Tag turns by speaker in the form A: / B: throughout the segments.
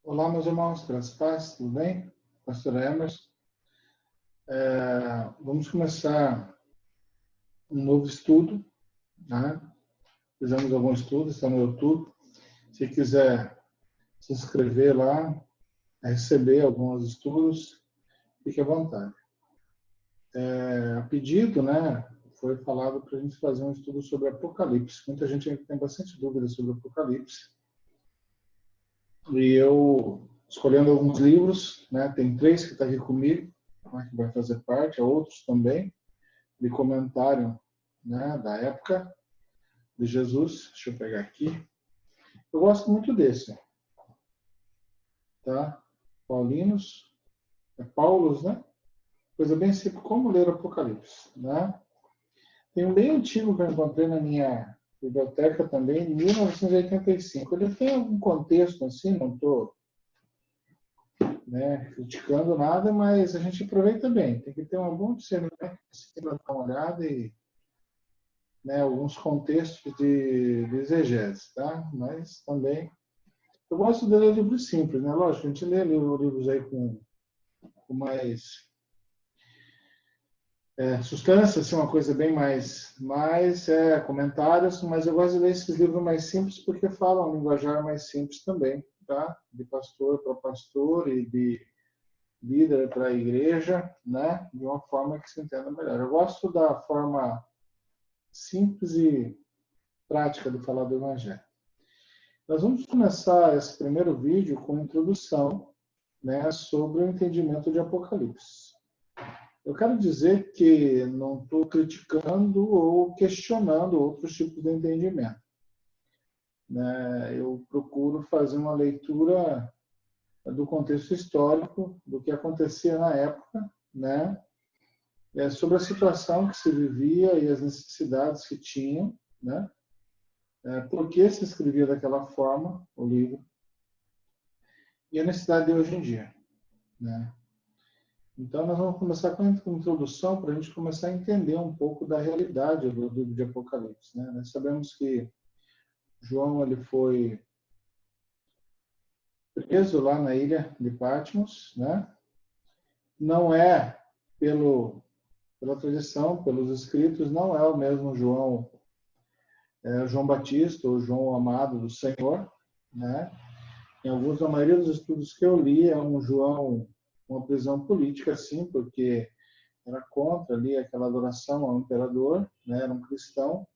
A: Olá, meus irmãos, graças a Deus, tudo bem? Pastor Emerson. Vamos começar um novo estudo, né? Fizemos algum estudo, está no YouTube. Se quiser se inscrever lá, receber alguns estudos, fique à vontade. A pedido, né, foi falado para a gente fazer um estudo sobre Apocalipse. Muita gente tem bastante dúvida sobre Apocalipse. E eu, escolhendo alguns livros, né, tem 3 que estão aqui comigo, que vai fazer parte, outros também, de comentário, né, da época de Jesus. Deixa eu pegar aqui. Eu gosto muito desse, tá? Paulinos, Paulos, né? Coisa bem simples, como ler o Apocalipse, né? Tem um bem antigo que eu encontrei na minha biblioteca também, de 1985. Ele tem algum contexto assim, não estou, né, criticando nada, mas a gente aproveita bem. Tem que ter um bom discernimento para dar uma olhada e, né, alguns contextos de exegese, tá? Mas também eu gosto de ler livros simples, né? Lógico, a gente lê livros aí com mais substância, assim, uma coisa bem mais comentários, mas eu gosto de ler esses livros mais simples porque falam um linguajar mais simples também, tá? De pastor para pastor e de líder para a igreja, né? De uma forma que se entenda melhor. Eu gosto da forma simples e prática de falar do Evangelho. Nós vamos começar esse primeiro vídeo com a introdução, né, sobre o entendimento de Apocalipse. Eu quero dizer que não estou criticando ou questionando outros tipos de entendimento, né? Eu procuro fazer uma leitura do contexto histórico, do que acontecia na época, né? Sobre a situação que se vivia e as necessidades que tinham, né? Por que se escrevia daquela forma o livro e a necessidade de hoje em dia, né? Então, nós vamos começar com a introdução para a gente começar a entender um pouco da realidade do livro de Apocalipse, né? Nós sabemos que João ele foi preso lá na ilha de Patmos, né? Não é, pela tradição, pelos escritos, não é o mesmo João, João Batista ou João amado do Senhor, né? Em alguns, na maioria dos estudos que eu li, é um João, uma prisão política, sim, porque era contra ali aquela adoração ao imperador, né? Era um cristão,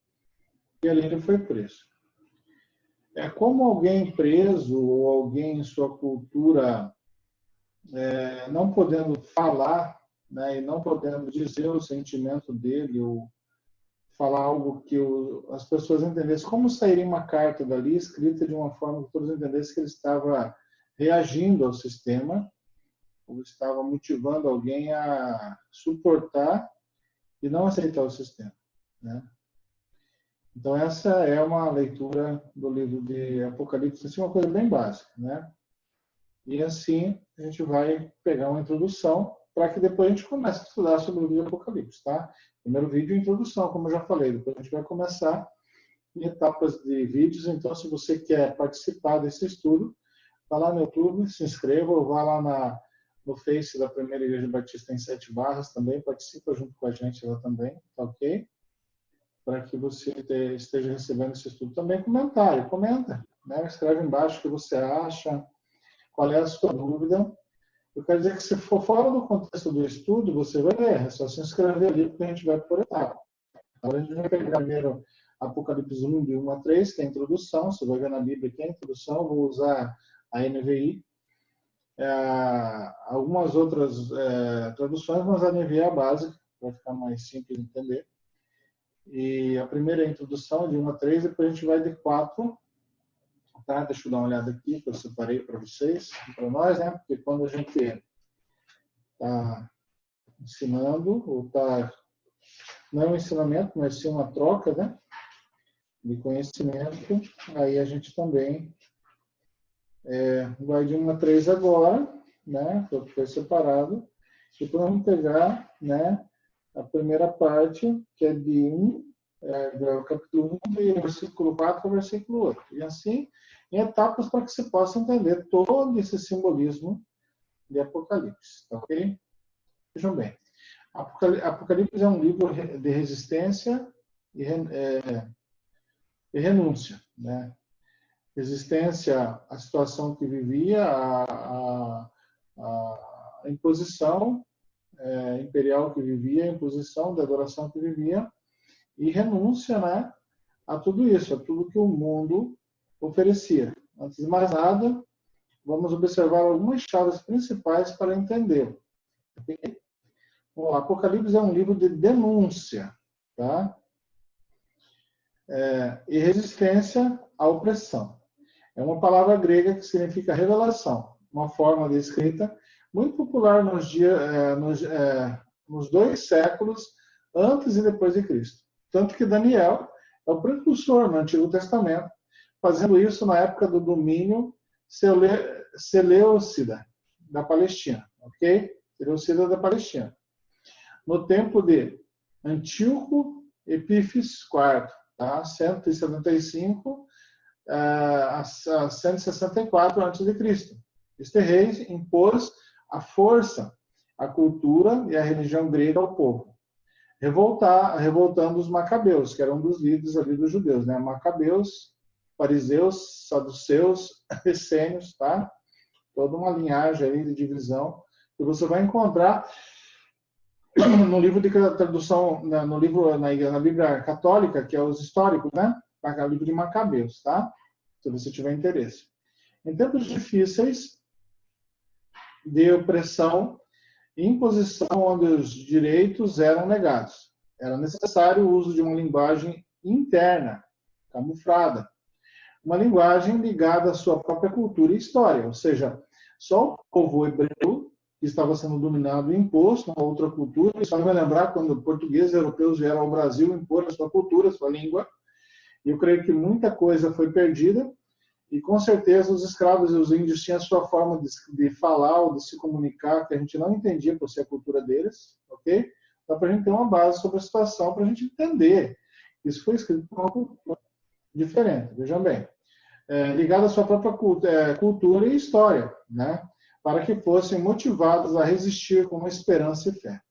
A: e ali ele foi preso. É como alguém preso ou alguém em sua cultura não podendo falar, né, e não podendo dizer o sentimento dele ou falar algo que as pessoas entendessem, como sairia uma carta dali escrita de uma forma que todos entendessem que ele estava reagindo ao sistema ou estava motivando alguém a suportar e não aceitar o sistema, né? Então, essa é uma leitura do livro de Apocalipse, assim, uma coisa bem básica, né? E assim, a gente vai pegar uma introdução para que depois a gente comece a estudar sobre o livro de Apocalipse, tá? Primeiro vídeo, introdução, como eu já falei. Depois a gente vai começar em etapas de vídeos. Então, se você quer participar desse estudo, vá lá no YouTube, se inscreva, ou vá lá no Face da Primeira Igreja Batista em Sete Barras também, participa junto com a gente lá também, tá ok? Para que você esteja recebendo esse estudo. Também comentário, comenta, né? Escreve embaixo o que você acha, qual é a sua dúvida. Eu quero dizer que se for fora do contexto do estudo, você vai ler, é só se inscrever ali, porque a gente vai por etapa. Agora a gente vai pegar primeiro Apocalipse 1, de 1 a 3, que é a introdução, você vai ver na Bíblia que é a introdução, eu vou usar a NVI, algumas outras traduções, mas a NVI é a básica, para ficar mais simples de entender. E a primeira é a introdução, de 1 a 3, depois a gente vai de 4, tá? Deixa eu dar uma olhada aqui, que eu separei para vocês, para nós, né? Porque quando a gente está ensinando, ou está, não é um ensinamento, mas sim uma troca, né? De conhecimento, aí a gente também vai de 1 a 3 agora, né? Foi separado, e depois vamos pegar, né? A primeira parte, que é do capítulo 1, do versículo 4 ao versículo 8. E assim, em etapas para que você possa entender todo esse simbolismo de Apocalipse, tá ok? Vejam bem, Apocalipse é um livro de resistência e renúncia, né? Resistência à situação que vivia, à imposição imperial que vivia, a imposição da adoração que vivia, e renúncia, né, a tudo isso, a tudo que o mundo oferecia. Antes de mais nada, vamos observar algumas chaves principais para entender. Okay? O Apocalipse é um livro de denúncia, tá? E resistência à opressão. É uma palavra grega que significa revelação, uma forma de escrita muito popular nos 2 séculos antes e depois de Cristo. Tanto que Daniel é o precursor no Antigo Testamento, fazendo isso na época do domínio seleucida da Palestina, ok? Seleucida da Palestina. No tempo de Antíoco Epífis IV, tá? 175 a 164 a.C. Este rei impôs a força, a cultura e a religião grega ao povo, revoltando os macabeus, que eram um dos líderes ali dos judeus, né? Macabeus, fariseus, saduceus, essênios, tá? Toda uma linhagem aí de divisão que você vai encontrar no livro de tradução, no livro na Bíblia Católica, que é os históricos, né? O livro de Macabeus, tá? Se você tiver interesse. Em tempos difíceis de opressão e imposição onde os direitos eram negados, era necessário o uso de uma linguagem interna, camuflada, uma linguagem ligada à sua própria cultura e história, ou seja, só o povo hebreu que estava sendo dominado e imposto uma outra cultura. Isso vai lembrar quando portugueses e europeus vieram ao Brasil impor a sua cultura, a sua língua. E eu creio que muita coisa foi perdida, e com certeza os escravos e os índios tinham a sua forma de falar ou de se comunicar, que a gente não entendia por ser a cultura deles, ok? Então, para a gente ter uma base sobre a situação, para a gente entender. Isso foi escrito por uma cultura diferente, vejam bem. Ligado à sua própria cultura e história, né? Para que fossem motivados a resistir com esperança e fé.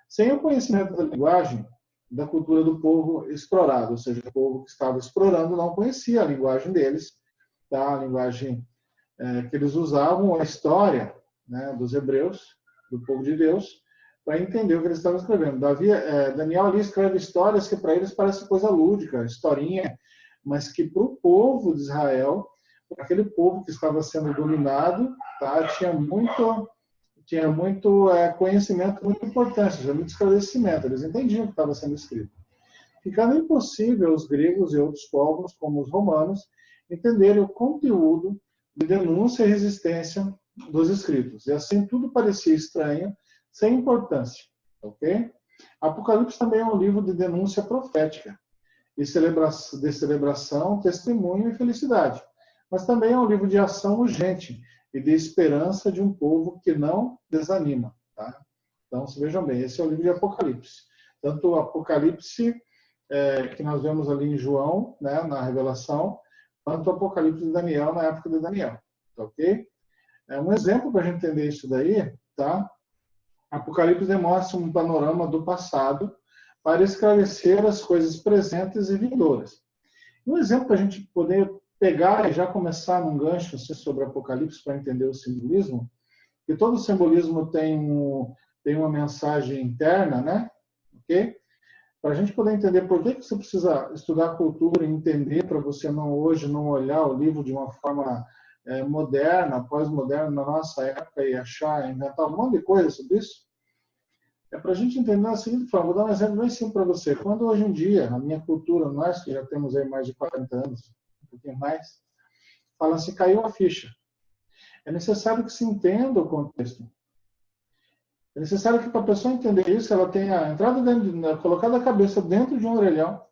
A: Sem o conhecimento da linguagem, da cultura do povo explorado, ou seja, o povo que estava explorando não conhecia a linguagem deles, tá? A linguagem que eles usavam, a história, né, dos hebreus, do povo de Deus, para entender o que eles estavam escrevendo. Daniel ali escreve histórias que para eles parece coisa lúdica, historinha, mas que para o povo de Israel, para aquele povo que estava sendo dominado, tá, tinha muito conhecimento, muita importância, muito esclarecimento. Eles entendiam o que estava sendo escrito. Ficando impossível os gregos e outros povos, como os romanos, entenderem o conteúdo de denúncia e resistência dos escritos. E assim tudo parecia estranho, sem importância. Ok? Apocalipse também é um livro de denúncia profética, de celebração, testemunho e felicidade. Mas também é um livro de ação urgente e de esperança de um povo que não desanima. Tá? Então, vejam bem, esse é o livro de Apocalipse. Tanto o Apocalipse, que nós vemos ali em João, né, na Revelação, quanto o Apocalipse de Daniel, na época de Daniel. Tá, ok? Um exemplo para a gente entender isso daí, tá? Apocalipse demonstra um panorama do passado para esclarecer as coisas presentes e vindouras. Um exemplo para a gente poder pegar e já começar num gancho sobre Apocalipse para entender o simbolismo, que todo simbolismo tem uma mensagem interna, né? Ok? Para a gente poder entender por que você precisa estudar a cultura e entender, para você hoje não olhar o livro de uma forma moderna, pós-moderna na nossa época e inventar um monte de coisa sobre isso. É para a gente entender da seguinte forma. Vou dar um exemplo bem simples para você. Quando hoje em dia, a minha cultura, nós que já temos aí mais de 40 anos, um pouquinho mais, fala assim, caiu a ficha. É necessário que se entenda o contexto. É necessário que para a pessoa entender isso, ela tenha colocado a cabeça dentro de um orelhão,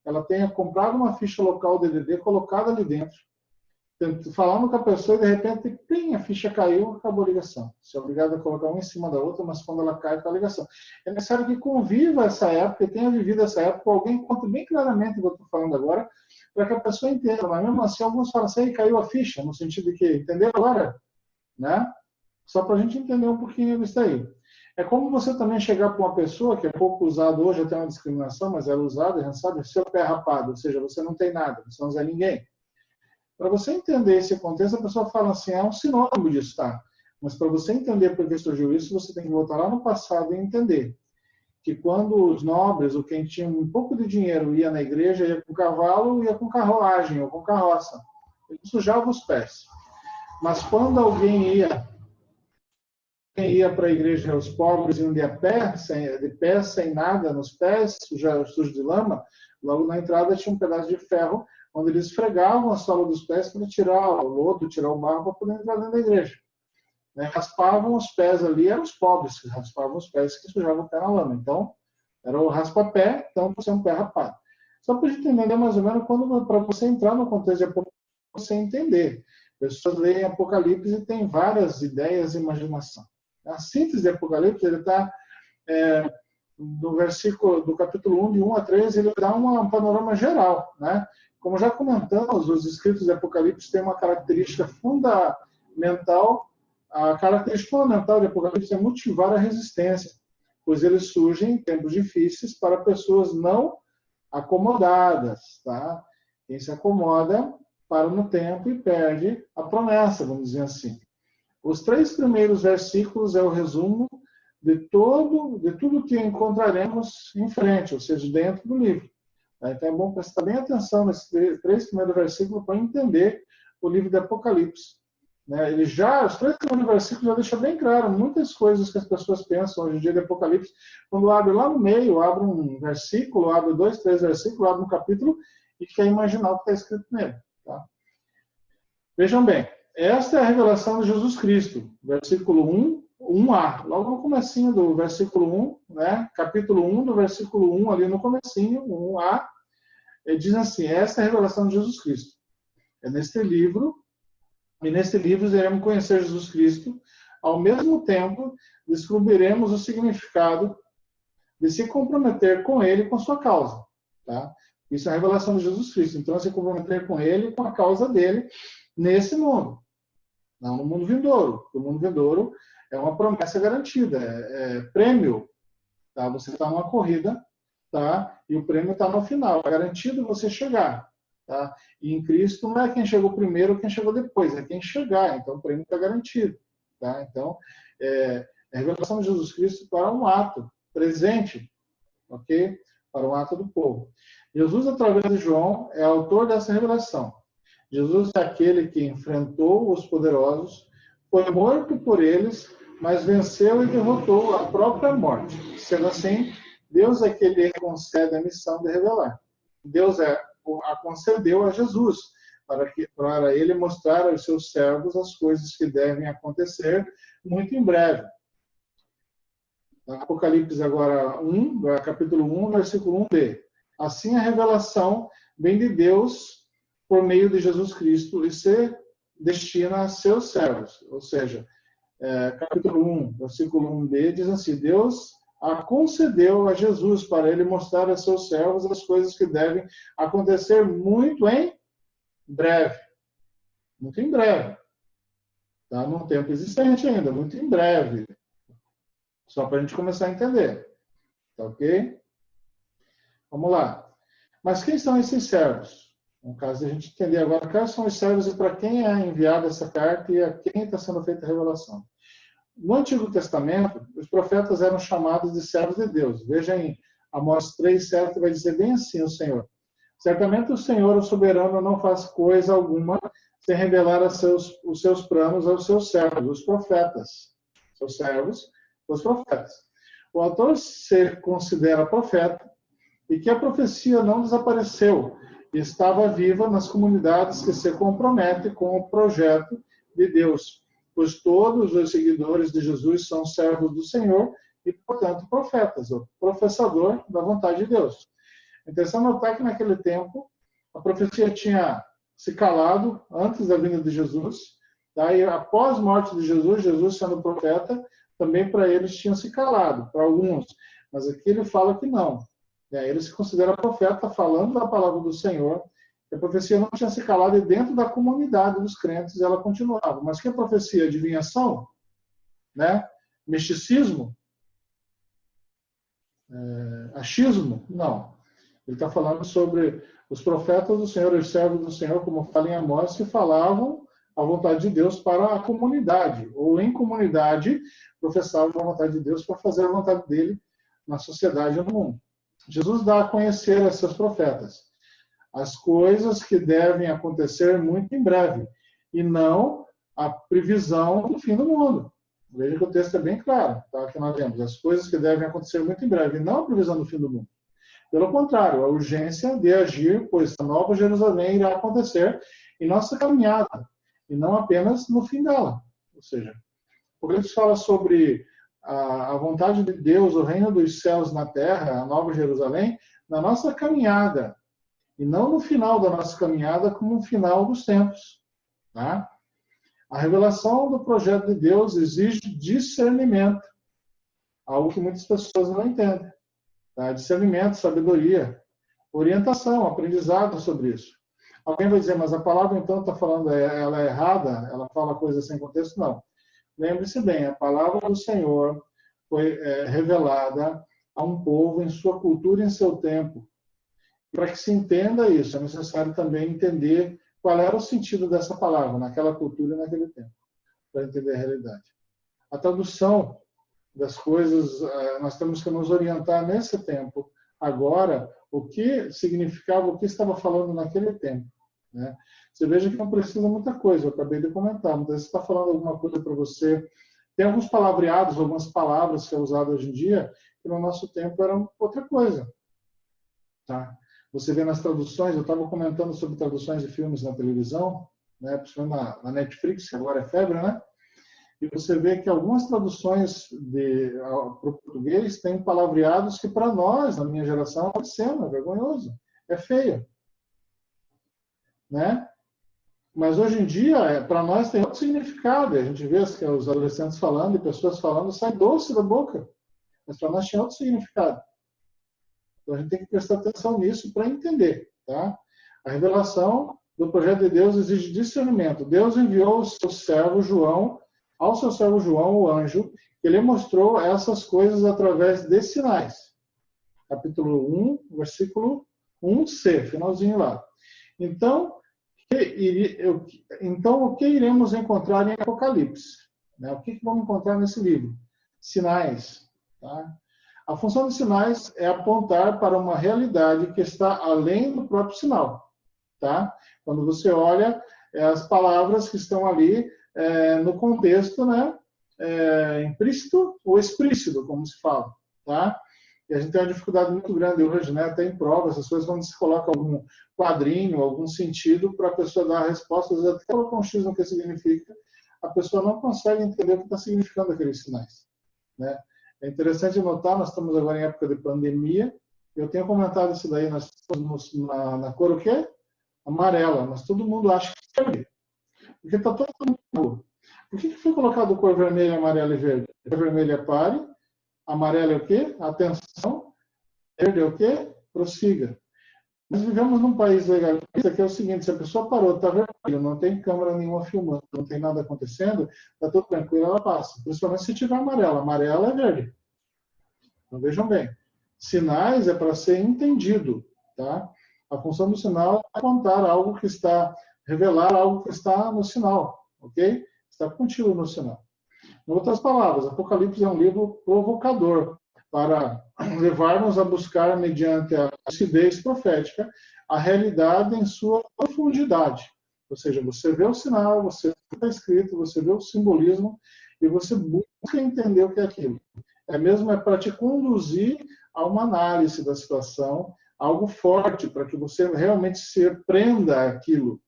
A: ela tenha comprado uma ficha local DDD, colocada ali dentro, falando com a pessoa e de repente, pim, a ficha caiu, acabou a ligação. Você é obrigado a colocar uma em cima da outra, mas quando ela cai, está a ligação. É necessário que conviva essa época, e tenha vivido essa época, alguém conte bem claramente o que eu estou falando agora, para que a pessoa entenda. Mas mesmo assim, alguns falam assim, caiu a ficha, no sentido de que, entendeu agora? Né? Só para a gente entender um pouquinho disso aí. É como você também chegar para uma pessoa, que é pouco usado hoje, até uma discriminação, mas ela é usada, a gente sabe, seu pé rapado, ou seja, você não tem nada, você não é ninguém. Para você entender esse contexto, a pessoa fala assim, é um sinônimo disso, tá? Mas para você entender por que surgiu isso, você tem que voltar lá no passado e entender que quando os nobres, ou quem tinha um pouco de dinheiro, ia na igreja, ia com cavalo, ia com carruagem ou com carroça. Ele sujava os pés. Mas quando alguém ia para a igreja, os pobres iam de pé, sem nada nos pés, sujo de lama, logo na entrada tinha um pedaço de ferro, onde eles esfregavam a sola dos pés para tirar o lodo, tirar o barro, para poder entrar dentro da igreja. Né? Raspavam os pés ali, eram os pobres que raspavam os pés, que sujavam o pé na lama. Então, era o raspa-pé, então você é um pé rapado. Só para a gente entender mais ou menos, para você entrar no contexto de Apocalipse, você entender. Pessoas leem Apocalipse e têm várias ideias e imaginação. A síntese de Apocalipse, ele está do versículo do capítulo 1, de 1 a 3, ele dá um panorama geral, né? Como já comentamos, os escritos de Apocalipse têm uma característica fundamental. A característica fundamental de Apocalipse é motivar a resistência, pois eles surgem em tempos difíceis para pessoas não acomodadas, tá? Quem se acomoda para no tempo e perde a promessa, vamos dizer assim. Os 3 primeiros versículos é o resumo de tudo que encontraremos em frente, ou seja, dentro do livro. Então é bom prestar bem atenção nesses 3 primeiros versículos para entender o livro de Apocalipse. Os 3 primeiros versículos já deixam bem claro muitas coisas que as pessoas pensam hoje em dia de Apocalipse. Quando abre lá no meio, abre um versículo, abre 2, 3 versículos, abre um capítulo e quer imaginar o que está escrito nele. Tá? Vejam bem, esta é a revelação de Jesus Cristo, versículo 1a, logo no comecinho do versículo 1, né? Capítulo 1, do versículo 1, ali no comecinho, 1a, ele diz assim, esta é a revelação de Jesus Cristo. É neste livro, e neste livro iremos conhecer Jesus Cristo, ao mesmo tempo descobriremos o significado de se comprometer com Ele e com sua causa. Tá? Isso é a revelação de Jesus Cristo. Então, se comprometer com Ele e com a causa dele nesse mundo. Não no mundo vindouro. O mundo vindouro é uma promessa garantida, é prêmio. Tá? Você está numa corrida, tá? E o prêmio está no final. É garantido você chegar. Tá? E em Cristo não é quem chegou primeiro ou quem chegou depois, é quem chegar. Então o prêmio está garantido. Tá? Então, a revelação de Jesus Cristo para um ato presente, ok? Para um ato do povo. Jesus, através de João, é autor dessa revelação. Jesus é aquele que enfrentou os poderosos, foi morto por eles, mas venceu e derrotou a própria morte. Sendo assim, Deus é que lhe concede a missão de revelar. Deus a concedeu a Jesus, para ele mostrar aos seus servos as coisas que devem acontecer muito em breve. Apocalipse agora 1, capítulo 1, versículo 1b. Assim a revelação vem de Deus por meio de Jesus Cristo e se destina a seus servos. Ou seja, capítulo 1, versículo 1b, diz assim, Deus a concedeu a Jesus para ele mostrar a seus servos as coisas que devem acontecer muito em breve. Muito em breve. Tá? Num tempo existente ainda, muito em breve. Só para a gente começar a entender. Tá ok? Vamos lá. Mas quem são esses servos? No caso, a gente entender agora quais são os servos e para quem é enviada essa carta e a quem está sendo feita a revelação. No Antigo Testamento, os profetas eram chamados de servos de Deus. Veja em Amós 3:7, que vai dizer bem assim o Senhor. Certamente o Senhor, o soberano, não faz coisa alguma sem revelar os seus planos aos seus servos, os profetas. Seus servos, os profetas. O autor se considera profeta e que a profecia não desapareceu e estava viva nas comunidades que se comprometem com o projeto de Deus, pois todos os seguidores de Jesus são servos do Senhor e, portanto, profetas, o professador da vontade de Deus. É interessante notar que naquele tempo a profecia tinha se calado antes da vinda de Jesus. Daí, após a morte de Jesus, Jesus sendo profeta, também para eles tinham se calado, para alguns. Mas aqui ele fala que não. Ele se considera profeta falando da palavra do Senhor. A profecia não tinha se calado e dentro da comunidade dos crentes ela continuava. Mas que profecia? Adivinhação? Né? Misticismo? Achismo? Não. Ele está falando sobre os profetas do Senhor, os servos do Senhor, como fala em Amós, que falavam a vontade de Deus para a comunidade, ou em comunidade professavam a vontade de Deus para fazer a vontade dele na sociedade e no mundo. Jesus dá a conhecer a seus profetas as coisas que devem acontecer muito em breve, e não a previsão do fim do mundo. Veja que o texto é bem claro, tá? Que nós vemos as coisas que devem acontecer muito em breve, e não a previsão do fim do mundo. Pelo contrário, a urgência de agir, pois a nova Jerusalém irá acontecer em nossa caminhada, e não apenas no fim dela. Ou seja, quando ele fala sobre a vontade de Deus, o reino dos céus na terra, a nova Jerusalém, na nossa caminhada, e não no final da nossa caminhada, como no final dos tempos. Tá? A revelação do projeto de Deus exige discernimento, algo que muitas pessoas não entendem. Tá? Discernimento, sabedoria, orientação, aprendizado sobre isso. Alguém vai dizer, mas a palavra então está falando, ela é errada? Ela fala coisas sem contexto? Não. Lembre-se bem, a palavra do Senhor foi revelada a um povo em sua cultura e em seu tempo. Para que se entenda isso, é necessário também entender qual era o sentido dessa palavra naquela cultura e naquele tempo, para entender a realidade. A tradução das coisas, nós temos que nos orientar nesse tempo, agora, o que significava, o que estava falando naquele tempo. Né? Você veja que não precisa muita coisa, eu acabei de comentar, muitas vezes você está falando alguma coisa para você, tem alguns palavreados, algumas palavras que é usado hoje em dia, que no nosso tempo eram outra coisa. Tá? Você vê nas traduções, eu estava comentando sobre traduções de filmes na televisão, né, principalmente na Netflix, que agora é febre, né? E você vê que algumas traduções para o português têm palavreados que para nós, na minha geração, é obsceno, é vergonhoso, é feio. Né? Mas hoje em dia, para nós tem outro significado. A gente vê os adolescentes falando e pessoas falando, sai doce da boca. Mas para nós tinha outro significado. Então a gente tem que prestar atenção nisso para entender. Tá? A revelação do projeto de Deus exige discernimento. Deus enviou ao seu servo João, o anjo, que lhe mostrou essas coisas através de sinais. Capítulo 1, versículo 1c, finalzinho lá. Então, o que iremos encontrar em Apocalipse? Né? O que vamos encontrar nesse livro? Sinais. Tá? A função dos sinais é apontar para uma realidade que está além do próprio sinal. Tá? Quando você olha as palavras que estão ali no contexto, né, implícito ou explícito, como se fala. Tá? E a gente tem uma dificuldade muito grande hoje, né? Até em provas, essas coisas, quando se coloca algum quadrinho, algum sentido para a pessoa dar a resposta, às vezes até colocar um X no que significa, a pessoa não consegue entender o que está significando aqueles sinais. Né? É interessante notar, nós estamos agora em época de pandemia, eu tenho comentado isso daí, nós estamos na cor o quê? Amarela, mas todo mundo acha que é verde. Porque está todo mundo. Por que foi colocado cor vermelha, amarela e verde? A vermelha é pare, amarelo é o quê? Atenção. Verde é o quê? Prossiga. Nós vivemos num país legalista que é o seguinte, se a pessoa parou, está vermelho, não tem câmera nenhuma filmando, não tem nada acontecendo, está tudo tranquilo, ela passa. Principalmente se tiver amarelo. Amarelo é verde. Então vejam bem. Sinais é para ser entendido. Tá? A função do sinal é apontar algo que está, revelar algo que está no sinal. Ok? Está contido no sinal. Em outras palavras, Apocalipse é um livro provocador para levar-nos a buscar, mediante a lucidez profética, a realidade em sua profundidade. Ou seja, você vê o sinal, você vê o que está escrito, você vê o simbolismo e você busca entender o que é aquilo. É para te conduzir a uma análise da situação, algo forte, para que você realmente se prenda àquilo,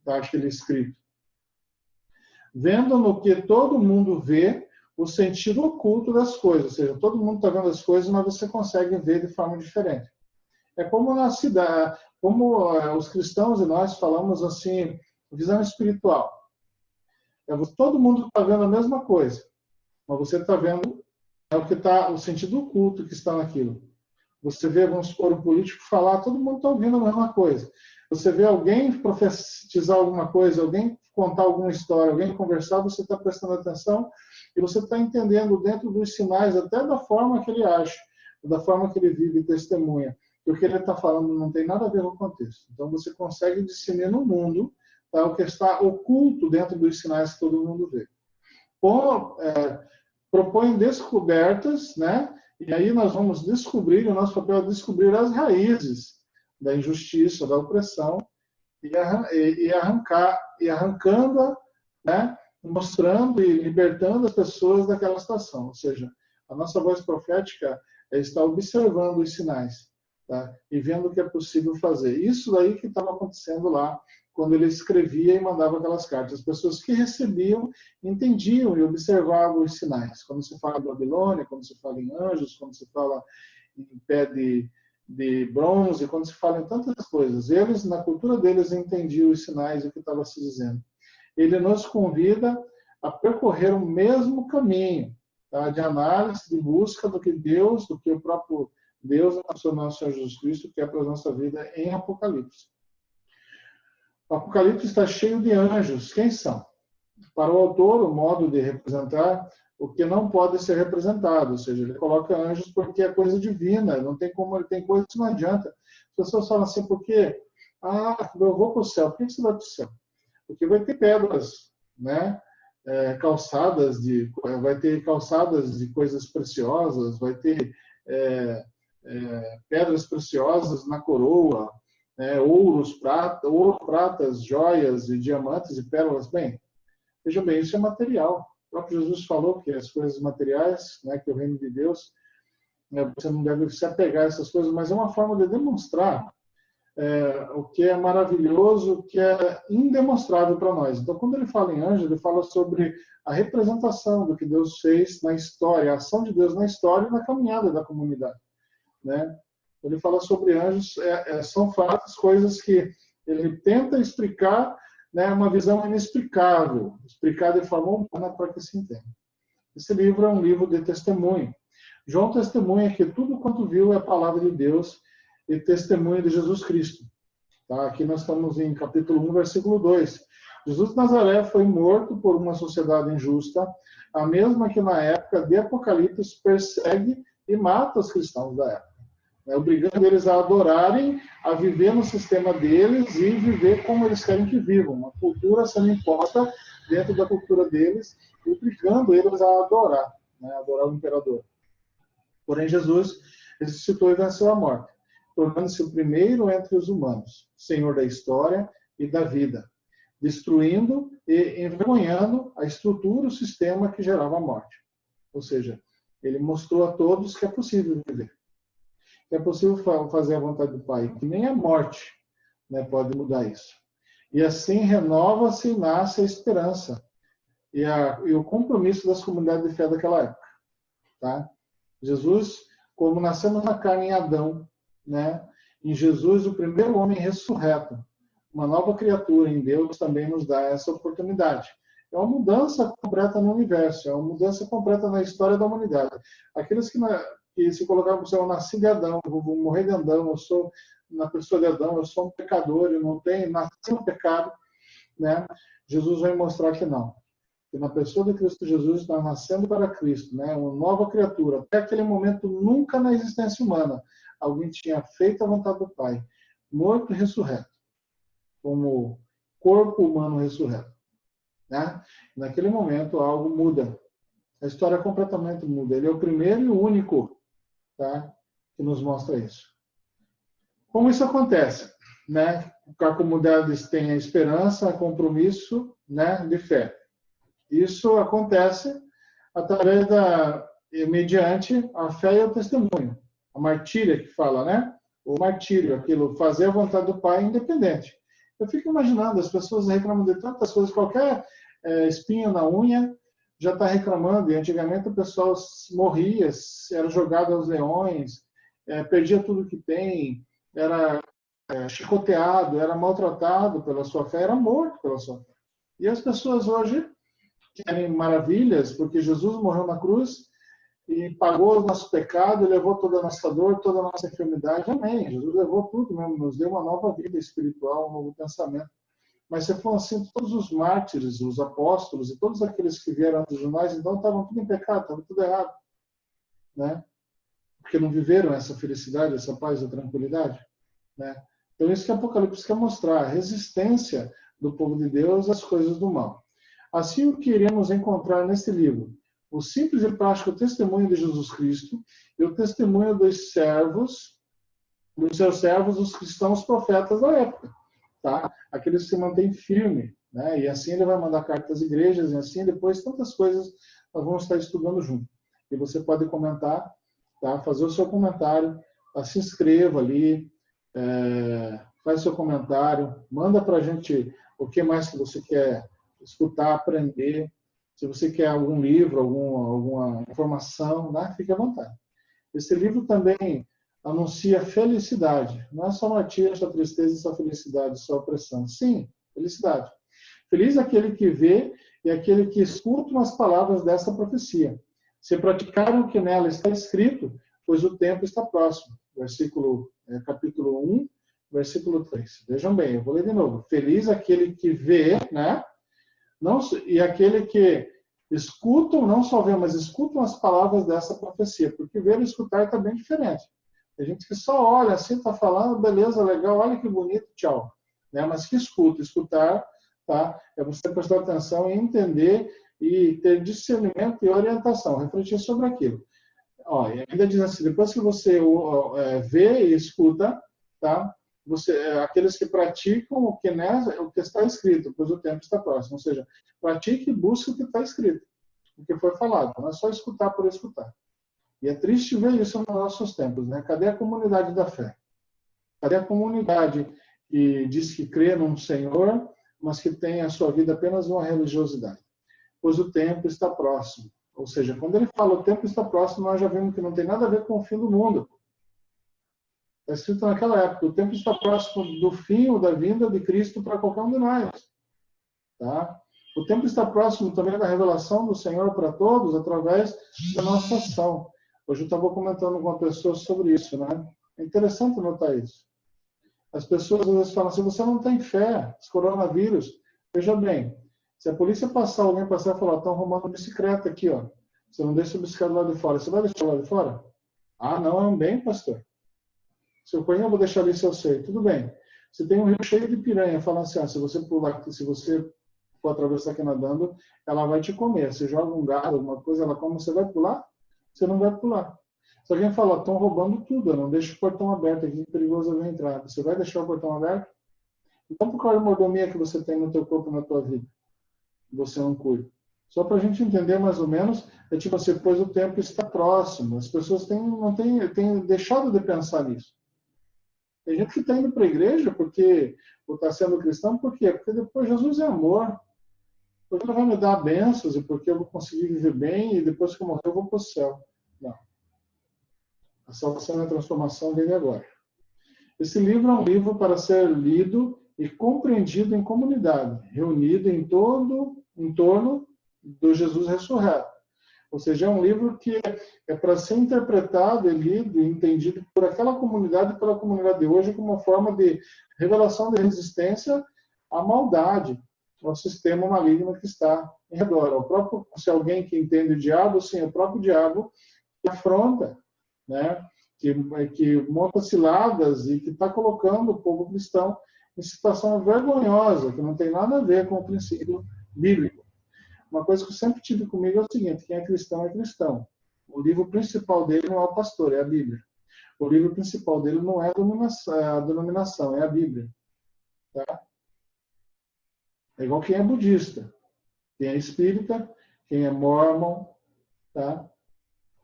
A: daquele escrito. Vendo no que todo mundo vê o sentido oculto das coisas. Ou seja, todo mundo está vendo as coisas, mas você consegue ver de forma diferente. É como na cidade, como os cristãos e nós falamos assim, visão espiritual. Todo mundo está vendo a mesma coisa, mas você está vendo o que está, o sentido oculto que está naquilo. Você vê, vamos supor, um político falar, todo mundo está ouvindo a mesma coisa. Você vê alguém profetizar alguma coisa, alguém contar alguma história, alguém conversar, você está prestando atenção e você está entendendo dentro dos sinais, até da forma que ele age, da forma que ele vive e testemunha. E o que ele está falando não tem nada a ver com o contexto. Então você consegue discernir no mundo, tá, o que está oculto dentro dos sinais que todo mundo vê. Propõe descobertas, né? E aí nós vamos descobrir, o nosso papel é descobrir as raízes da injustiça, da opressão, e arrancando, né? Mostrando e libertando as pessoas daquela situação. Ou seja, a nossa voz profética é estar observando os sinais, tá? E vendo o que é possível fazer. Isso daí que estava acontecendo lá, quando ele escrevia e mandava aquelas cartas. As pessoas que recebiam entendiam e observavam os sinais. Quando se fala em Babilônia, quando se fala em anjos, quando se fala em pé de bronze, quando se fala em tantas coisas, eles, na cultura deles, entendiam os sinais e o que estava se dizendo. Ele nos convida a percorrer o mesmo caminho, tá, de análise, de busca do que Deus, do que o próprio Deus, a nosso Senhor Jesus Cristo, quer para a nossa vida em Apocalipse. O Apocalipse está cheio de anjos. Quem são? Para o autor, o modo de representar o que não pode ser representado, ou seja, ele coloca anjos porque é coisa divina, não tem como, ele tem coisa que não adianta. As pessoas falam assim, por quê? Eu vou para o céu. Por que você vai para o céu? Porque vai ter pedras, né? Vai ter calçadas de coisas preciosas, vai ter pedras preciosas na coroa, ouro, pratas, joias e diamantes e pérolas. Bem, veja bem, isso é material. O próprio Jesus falou que as coisas materiais, né, que o reino de Deus, você não deve se apegar a essas coisas, mas é uma forma de demonstrar o que é maravilhoso, o que é indemonstrável para nós. Então, quando ele fala em anjo, ele fala sobre a representação do que Deus fez na história, a ação de Deus na história e na caminhada da comunidade, né? Ele fala sobre anjos, são fatos, coisas que ele tenta explicar, né, uma visão inexplicável, explicar de forma humana para que se entenda. Esse livro é um livro de testemunho. João testemunha que tudo quanto viu é a palavra de Deus e testemunho de Jesus Cristo. Tá? Aqui nós estamos em capítulo 1, versículo 2. Jesus de Nazaré foi morto por uma sociedade injusta, a mesma que na época de Apocalipse persegue e mata os cristãos da época, né, obrigando eles a adorarem, a viver no sistema deles e viver como eles querem que vivam. Uma cultura sendo imposta dentro da cultura deles, obrigando eles a adorar, né, adorar o imperador. Porém, Jesus ressuscitou e venceu a morte, tornando-se o primeiro entre os humanos, Senhor da história e da vida, destruindo e envergonhando a estrutura, o sistema que gerava a morte. Ou seja, ele mostrou a todos que é possível viver. Que é possível fazer a vontade do Pai, que nem a morte, né, pode mudar isso. E assim renova-se e nasce a esperança e o compromisso das comunidades de fé daquela época. Tá? Jesus, como nascemos na carne em Adão, né, em Jesus, o primeiro homem ressurreto, uma nova criatura em Deus também nos dá essa oportunidade. É uma mudança completa no universo, é uma mudança completa na história da humanidade. Aqueles que se colocaram para o céu, eu nasci de Adão, eu vou morrer de Adão, eu sou na pessoa de Adão, eu sou um pecador, eu não tenho, nasci no pecado, né? Jesus vai mostrar que não. Que na pessoa de Cristo Jesus está nascendo para Cristo, né? Uma nova criatura. Até aquele momento, nunca na existência humana, alguém tinha feito a vontade do Pai, morto e ressurreto, como corpo humano ressurreto. Né? Naquele momento, algo muda. A história completamente muda. Ele é o primeiro e o único, tá, que nos mostra isso. Como isso acontece? Né? A comunidade tem a esperança, o compromisso, né, de fé. Isso acontece através mediante a fé e o testemunho. A martíria que fala, né? O martírio, aquilo, fazer a vontade do Pai independente. Eu fico imaginando, as pessoas reclamam de tantas coisas, qualquer espinho na unha já está reclamando, e antigamente o pessoal morria, era jogado aos leões, perdia tudo que tem, era chicoteado, era maltratado pela sua fé, era morto pela sua fé. E as pessoas hoje querem maravilhas, porque Jesus morreu na cruz e pagou o nosso pecado, levou toda a nossa dor, toda a nossa enfermidade. Amém. Jesus levou tudo mesmo, nos deu uma nova vida espiritual, um novo pensamento. Mas se for assim, todos os mártires, os apóstolos e todos aqueles que vieram antes de nós, então estavam tudo em pecado, estava tudo errado, né? Porque não viveram essa felicidade, essa paz e tranquilidade, né? Então isso que Apocalipse quer mostrar, a resistência do povo de Deus às coisas do mal. Assim, o que iremos encontrar neste livro? O simples e prático testemunho de Jesus Cristo e o testemunho dos seus servos, os cristãos profetas da época, tá? Aqueles que se mantêm firmes, né? E assim ele vai mandar cartas às igrejas, e assim depois tantas coisas nós vamos estar estudando junto. E você pode comentar, tá? Fazer o seu comentário, tá? Se inscreva ali, faz seu comentário, manda para a gente o que mais que você quer escutar, aprender. Se você quer algum livro, alguma informação, né? Fique à vontade. Esse livro também anuncia felicidade. Não é só martírio, essa tristeza, essa felicidade, só opressão. Sim, felicidade. Feliz aquele que vê e aquele que escuta as palavras dessa profecia. Se praticaram o que nela está escrito, pois o tempo está próximo. Capítulo 1, versículo 3. Vejam bem, eu vou ler de novo. Feliz aquele que vê, né? Não, e aquele que escutam, não só vê, mas escutam as palavras dessa profecia. Porque ver e escutar está bem diferente. Tem gente que só olha assim, está falando, beleza, legal, olha que bonito, tchau. Né? Mas que escutar, tá? É você prestar atenção e entender e ter discernimento e orientação, refletir sobre aquilo. Ó, e ainda diz assim, depois que você vê e escuta, tá? Aqueles que praticam o que está escrito, pois o tempo está próximo. Ou seja, pratique e busque o que está escrito, o que foi falado. Não é só escutar por escutar. E é triste ver isso nos nossos tempos, né? Cadê a comunidade da fé? Cadê a comunidade que diz que crê num Senhor, mas que tem a sua vida apenas uma religiosidade? Pois o tempo está próximo. Ou seja, quando ele fala o tempo está próximo, nós já vimos que não tem nada a ver com o fim do mundo. Está escrito naquela época, o tempo está próximo do fim ou da vinda de Cristo para qualquer um de nós. Tá? O tempo está próximo também da revelação do Senhor para todos, através da nossa ação. Hoje eu estava comentando com uma pessoa sobre isso, né? É interessante notar isso. As pessoas às vezes falam assim, você não tem fé, esse coronavírus. Veja bem, se a polícia alguém passar e falar, estão roubando bicicleta aqui, ó. Você não deixa a bicicleta lá de fora. Você vai deixar lá de fora? Ah, não, é um bem, pastor. Se eu ponho, eu vou deixar ali se eu sei. Tudo bem. Se tem um rio cheio de piranha, falando assim, se você pular, se você for atravessar aqui nadando, ela vai te comer. Você joga um gado, alguma coisa, ela come, você vai pular? Você não vai pular. Se alguém fala, estão roubando tudo, eu não deixo o portão aberto aqui, é perigoso eu entrar. Você vai deixar o portão aberto? Então, por qual é a mordomia que você tem no teu corpo, na tua vida? Você não cuida. Só para a gente entender mais ou menos, é tipo assim, pois o tempo está próximo. As pessoas não têm deixado de pensar nisso. Tem gente que está indo para a igreja ou está sendo cristão, por quê? Porque depois Jesus é amor. Porque ele vai me dar bênçãos e porque eu vou conseguir viver bem e depois que eu morrer eu vou para o céu. Não. A salvação e a transformação vem agora. Esse livro é um livro para ser lido e compreendido em comunidade, reunido em torno do Jesus ressurreto. Ou seja, é um livro que é para ser interpretado e lido e entendido por aquela comunidade, pela comunidade de hoje, como uma forma de revelação de resistência à maldade, ao sistema maligno que está em redor. Se alguém que entende o diabo, sim, o próprio diabo que afronta, né? que monta ciladas e que está colocando o povo cristão em situação vergonhosa, que não tem nada a ver com o princípio bíblico. Uma coisa que eu sempre tive comigo é o seguinte, quem é cristão é cristão. O livro principal dele não é o pastor, é a Bíblia. O livro principal dele não é a denominação, é a Bíblia. Tá? É igual quem é budista, quem é espírita, quem é mormon, tá?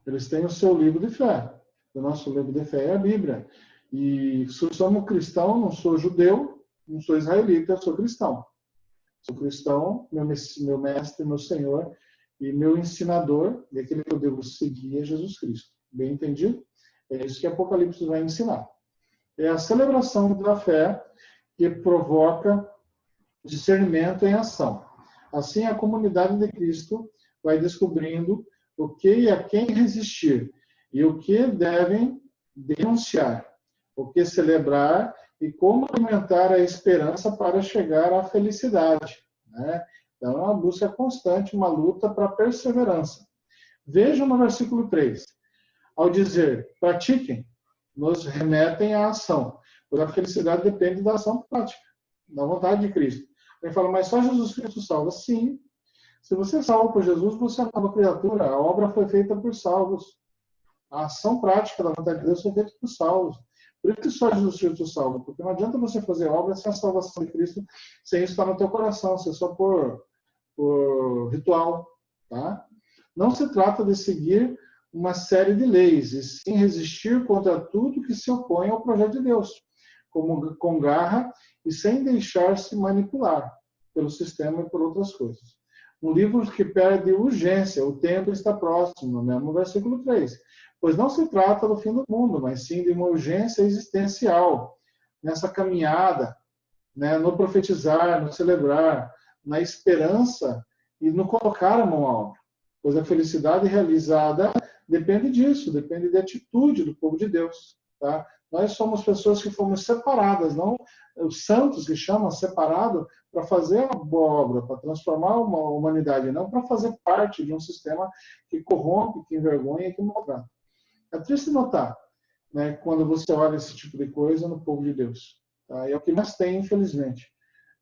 A: Eles têm o seu livro de fé. O nosso livro de fé é a Bíblia. E se eu sou cristão, não sou judeu, não sou israelita, eu sou cristão. Sou cristão, meu mestre, meu Senhor e meu ensinador, e aquele que eu devo seguir é Jesus Cristo. Bem entendido? É isso que Apocalipse vai ensinar. é a celebração da fé que provoca discernimento em ação. Assim, a comunidade de Cristo vai descobrindo o que e a quem resistir e o que devem denunciar, o que celebrar e como alimentar a esperança para chegar à felicidade, né? Então, é uma busca constante, uma luta para a perseverança. Vejam no versículo 3. Ao dizer, pratiquem, nos remetem à ação, pois a felicidade depende da ação prática, da vontade de Cristo. Ele fala, mas só Jesus Cristo salva? Sim. Se você é salvo por Jesus, você é uma nova criatura. A obra foi feita por salvos. A ação prática da vontade de Deus foi feita por salvos. Por isso que só Jesus Cristo salva, porque não adianta você fazer obra sem a salvação de Cristo, sem isso estar no teu coração, se é só por ritual. Tá? Não se trata de seguir uma série de leis, e sim resistir contra tudo que se opõe ao projeto de Deus, com garra e sem deixar-se manipular pelo sistema e por outras coisas. Um livro que perde urgência, o tempo está próximo, no mesmo versículo 3. Pois não se trata do fim do mundo, mas sim de uma urgência existencial, nessa caminhada, né, no profetizar, no celebrar, na esperança e no colocar a mão à obra. Pois a felicidade realizada depende disso, depende da atitude do povo de Deus. Tá? Nós somos pessoas que fomos separadas, não os santos que chamam separado para fazer a boa obra, para transformar uma humanidade, não para fazer parte de um sistema que corrompe, que envergonha e que maltrata. É triste notar, né, quando você olha esse tipo de coisa no povo de Deus. Tá? E é o que mais tem, infelizmente.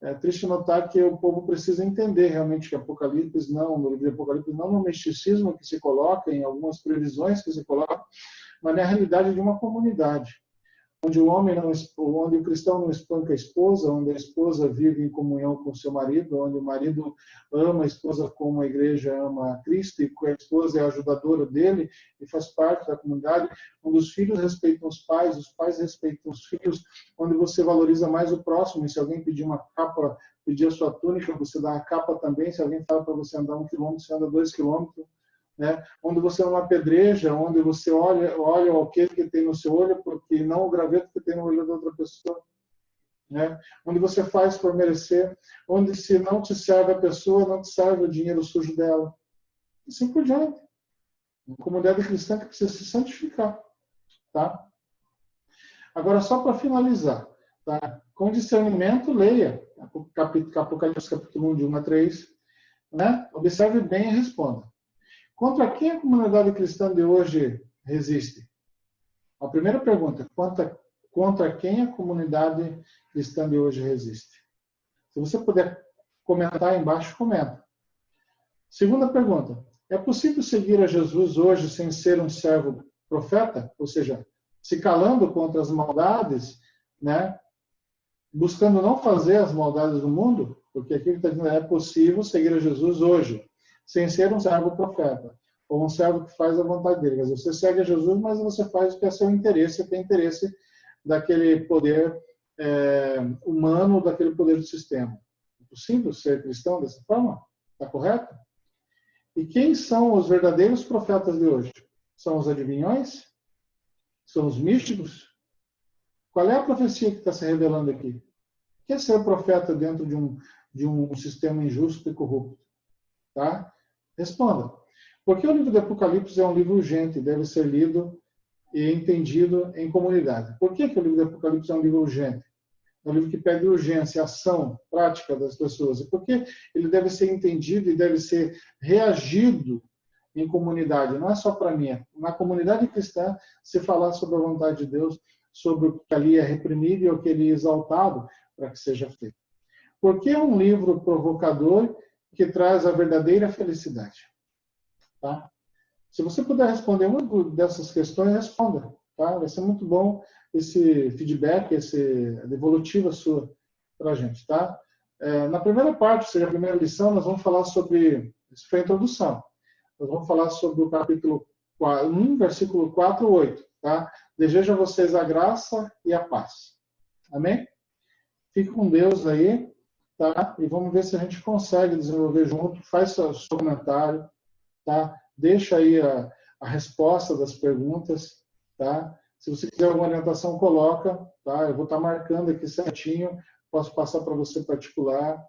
A: É triste notar que o povo precisa entender realmente que Apocalipse não, no livro de Apocalipse, não no misticismo que se coloca, em algumas previsões que se colocam, mas na realidade de uma comunidade, onde onde o cristão não espanca a esposa, onde a esposa vive em comunhão com o seu marido, onde o marido ama a esposa como a igreja ama a Cristo, e a esposa é a ajudadora dele e faz parte da comunidade, onde os filhos respeitam os pais respeitam os filhos, onde você valoriza mais o próximo, e se alguém pedir uma capa, pedir a sua túnica, você dá a capa também, se alguém fala para você andar 1 quilômetro, você anda 2 quilômetros, né? Onde você não apedreja, onde você olha o que tem no seu olho, porque não o graveto que tem no olho da outra pessoa, né? Onde você faz por merecer, onde se não te serve a pessoa, não te serve o dinheiro sujo dela. E assim por diante. Uma comunidade cristã que precisa se santificar. Tá? Agora, só para finalizar, tá? Com discernimento, leia Apocalipse capítulo 1, de 1 a 3, né? Observe bem e responda. Contra quem a comunidade cristã de hoje resiste? A primeira pergunta, contra quem a comunidade cristã de hoje resiste? Se você puder comentar aí embaixo, comenta. Segunda pergunta, é possível seguir a Jesus hoje sem ser um servo profeta? Ou seja, se calando contra as maldades, né? Buscando não fazer as maldades do mundo? Porque aqui está dizendo, é possível seguir a Jesus hoje, sem ser um servo profeta, ou um servo que faz a vontade dele. Mas você segue a Jesus, mas você faz o que é seu interesse, que é interesse daquele poder humano, daquele poder do sistema. É possível ser cristão dessa forma? Está correto? E quem são os verdadeiros profetas de hoje? São os adivinhões? São os místicos? Qual é a profecia que está se revelando aqui? O que é ser profeta dentro de um sistema injusto e corrupto? Tá? Responda. Porque o livro do Apocalipse é um livro urgente, deve ser lido e entendido em comunidade. Por que o livro do Apocalipse é um livro urgente? É um livro que pede urgência, ação prática das pessoas. E por que ele deve ser entendido e deve ser reagido em comunidade? Não é só para mim. Na comunidade cristã, se falar sobre a vontade de Deus, sobre o que ali é reprimido e o que ali é exaltado, para que seja feito. Porque é um livro provocador que traz a verdadeira felicidade. Tá? Se você puder responder uma dessas questões, responda. Tá? Vai ser muito bom esse feedback, essa devolutiva sua para a gente. Tá? Na primeira parte, ou seja, a primeira lição, nós vamos falar sobre, isso foi a introdução, nós vamos falar sobre o capítulo 1, versículo 4 e 8. Tá? Desejo a vocês a graça e a paz. Amém? Fique com Deus aí, tá? E vamos ver se a gente consegue desenvolver junto. Faz seu comentário, tá? Deixa aí a resposta das perguntas, tá? Se você quiser alguma orientação, coloca, tá? Eu vou estar marcando aqui certinho, posso passar para você particular.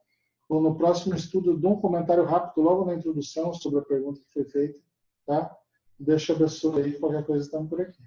A: Ou no próximo estudo, eu dou um comentário rápido logo na introdução sobre a pergunta que foi feita, tá? Deus te abençoe aí, qualquer coisa estamos por aqui.